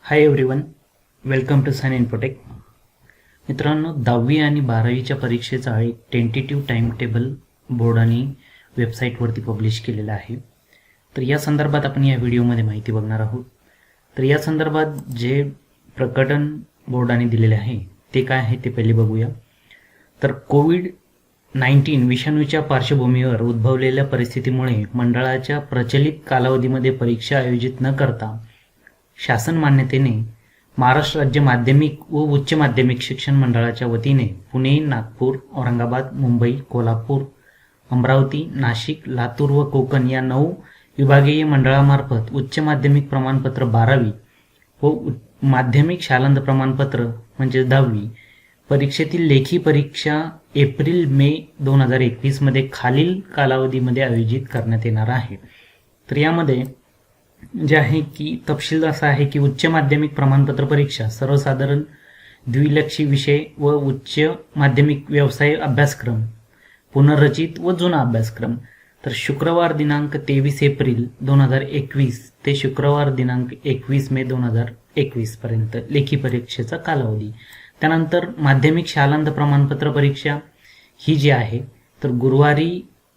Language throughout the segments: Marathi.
High everyone, welcome to sign infotech. मित्रांनो, 10वी आणि 12वीच्या परीक्षेचा एक टेंटेटिव्ह टाइम टेबल बोर्डाने वेबसाईटवरती पब्लिश केलेला आहे. तर या संदर्भात आपण या व्हिडिओमध्ये माहिती बघणार आहोत. तर या संदर्भात जे प्रकटन बोर्डाने दिलेले आहे ते काय आहे ते पहिले बघूया. तर कोविड-19 विषाणूच्या पार्श्वभूमीवर उद्भवलेल्या परिस्थितीमुळे मंडळाच्या प्रचलित कालावधीमध्ये परीक्षा आयोजित न करता शासन मान्यतेने महाराष्ट्र राज्य माध्यमिक व उच्च माध्यमिक शिक्षण मंडळाच्या वतीने पुणे, नागपूर, औरंगाबाद, मुंबई, कोल्हापूर, अमरावती, नाशिक, लातूर व कोकण या 9 विभागीय मंडळामार्फत उच्च माध्यमिक प्रमाणपत्र 12वी व माध्यमिक शालांत प्रमाणपत्र म्हणजे 10वी परीक्षेतील लेखी परीक्षा एप्रिल-मे 2021 मध्ये खालील कालावधीमध्ये आयोजित करण्यात येणार आहे. तर यामध्ये जे आहे की तपशील असा आहे की उच्च माध्यमिक प्रमाणपत्र परीक्षा सर्वसाधारण द्विलक्षी विषय व उच्च माध्यमिक व्यवसाय अभ्यासक्रम पुनर्रचित व जुना अभ्यासक्रम. तर शुक्रवार दिनांक 23 एप्रिल 2021 ते शुक्रवार दिनांक 21 मे 2021 पर्यंत लेखी परीक्षेचा कालावधी. त्यानंतर माध्यमिक शालांत प्रमाणपत्र परीक्षा ही जी आहे तर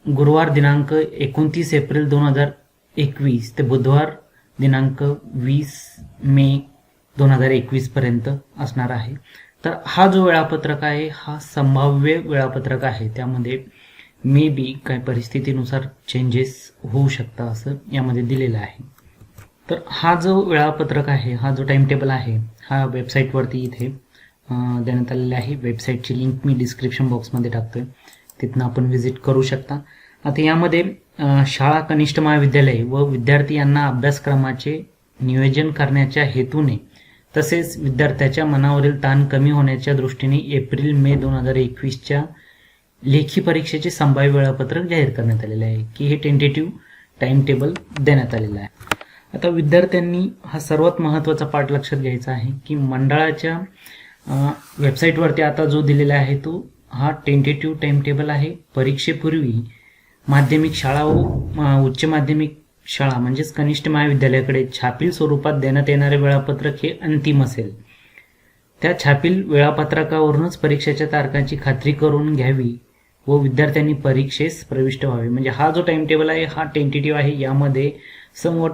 गुरुवार दिनांक 29 एप्रिल 2021 ते बुधवार दिनांक 20 मे 2021 पर्यंत असणार आहे. तर हा जो वेळापत्रक आहे हा संभाव्य वेळापत्रक आहे. त्यामध्ये मे बी काही परिस्थितीनुसार चेंजेस होऊ शकतात असं यामध्ये दिलेलं आहे. तर हा जो वेळापत्रक आहे, हा जो टाइम टेबल आहे, हा वेबसाईटवरती इथे देण्यात आलेला आहे. वेबसाईटची लिंक मी डिस्क्रिप्शन बॉक्समध्ये टाकतोय, तिथनं आपण व्हिजिट करू शकता. आता यामध्ये शाळा, कनिष्ठ महाविद्यालय व विद्यार्थी यांना अभ्यासक्रमाचे नियोजन करण्याच्या हेतूने तसेच विद्यार्थ्याच्या मनावरील ताण कमी होण्याच्या दृष्टीने एप्रिल-मे 2021च्या लेखी परीक्षेचे संभाव्य वेळापत्रक जाहीर करण्यात आलेले आहे की हे टेंटेटिव्ह टाइम टेबल देण्यात आलेलं आहे. आता विद्यार्थ्यांनी हा सर्वात महत्त्वाचा पार्ट लक्षात घ्यायचा आहे की मंडळाच्या वेबसाईटवरती आता जो दिलेला आहे तो हा टेंटेटिव्ह टाइम टेबल आहे. परीक्षेपूर्वी माध्यमिक शाळा व उच्च माध्यमिक शाळा म्हणजेच कनिष्ठ महाविद्यालयाकडे छापील स्वरूपात देण्यात येणारे वेळापत्रक हे अंतिम असेल. त्या छापील वेळापत्रकावरूनच परीक्षेच्या तारखांची खात्री करून घ्यावी व विद्यार्थ्यांनी परीक्षेस प्रविष्ट व्हावे. म्हणजे हा जो टाइम टेबल आहे हा टेंटेटिव्ह आहे, यामध्ये समवट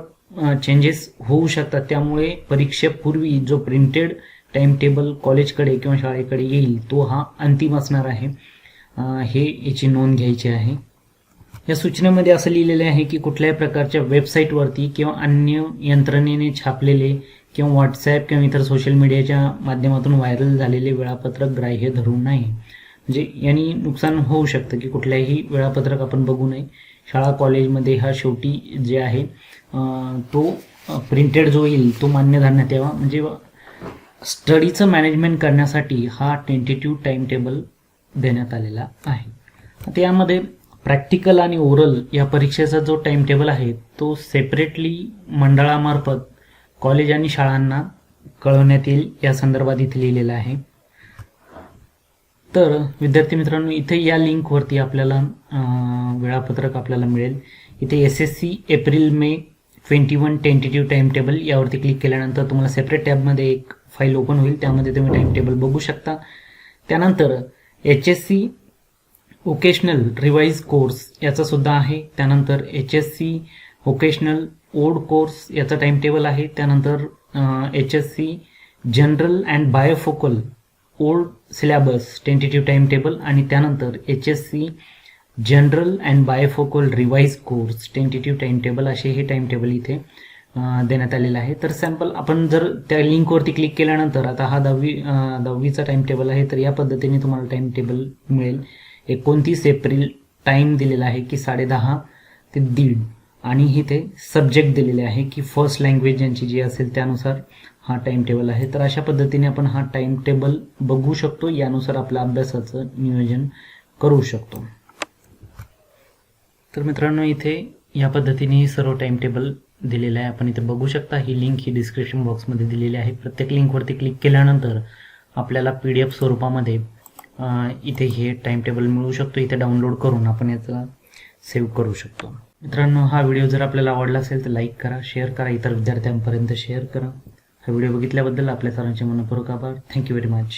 चेंजेस होऊ शकतात. त्यामुळे परीक्षेपूर्वी जो प्रिंटेड टाइम टेबल कॉलेजकडे किंवा शाळेकडे येईल तो हा अंतिम असणार आहे. हे याची नोंद घ्यायची आहे. या सूचनेमध्ये असं लिहिलेले आहे की कुठल्याही प्रकारच्या वेबसाईटवरती किंवा अन्य यंत्रणेने छापलेले किंवा व्हॉट्सॲप किंवा इतर सोशल मीडियाच्या माध्यमातून व्हायरल झालेले वेळापत्रक ग्राह्य धरू नये. म्हणजे यांनी नुकसान होऊ शकतं की कुठल्याही वेळापत्रक आपण बघू नये. शाळा कॉलेजमध्ये हा शेवटी जे आहे तो प्रिंटेड जो येईल तो मान्य धरण्यात यावा. म्हणजे स्टडीचं मॅनेजमेंट करण्यासाठी हा टेंटेटिव्ह टाइम टेबल देण्यात आलेला आहे. आता यामध्ये प्रॅक्टिकल आणि ओरल या परीक्षेचा जो टाइम टेबल आहे तो सेपरेटली मंडळामार्फत कॉलेज आणि शाळांना कळवण्यात येईल या संदर्भात इथे लिहिलेलं आहे. तर विद्यार्थी मित्रांनो, इथे या लिंकवरती आपल्याला वेळापत्रक आपल्याला मिळेल. इथे SSC April May 21 tentative time table यावरती क्लिक केल्यानंतर तुम्हाला सेपरेट टॅबमध्ये एक फाईल ओपन होईल, त्यामध्ये तुम्ही टाइम टेबल बघू शकता. त्यानंतर HSC व्होकेशनल रिवाइज कोर्स याचा सुद्धा आहे. त्यानंतर HSC व्होकेशनल ओल्ड कोर्स याचा टाइम टेबल आहे. त्यानंतर HSC general and बायोफोकल old syllabus tentative time table आणि त्यानंतर HSC general and बायोफोकल revise course tentative time table असे हे टाइम टेबल इथे देण्यात आलेलं आहे. तर सॅम्पल आपण जर त्या लिंकवरती क्लिक केल्यानंतर आता हा 10वीचा टाइम टेबल आहे, तर या पद्धतीने तुम्हाला टाइम टेबल मिळेल. 29 एप्रिल टाइम दिलेला आहे की 10:30 ते 1:30 आणि इथे सब्जेक्ट दिलेले आहे की फर्स्ट लँग्वेज यांची जी असेल त्यानुसार हा टाइम टेबल आहे. तर अशा पद्धतीने आपण हा टाइम टेबल बघू शकतो, यानुसार आपल्या अभ्यासाचं नियोजन करू शकतो. तर मित्रांनो, इथे या पद्धतीने सर्व टाइम टेबल दिलेलं आहे, आपण इथे बघू शकता. ही लिंक ही डिस्क्रिप्शन बॉक्समध्ये दिलेली आहे. प्रत्येक लिंकवरती क्लिक केल्यानंतर आपल्याला PDF स्वरूपामध्ये इथे हे टाइम टेबल मिळू शकतो. इथे डाउनलोड करून आपण याचा सेव्ह करू शकतो. मित्रांनो, हा व्हिडिओ जर आपल्याला आवडला असेल तर लाईक करा, शेअर करा, इतर विद्यार्थ्यांपर्यंत शेअर करा हा व्हिडिओ बघितल्याबद्दल आपल्या सरांचे मनपूर्वक आभार. Thank you very much.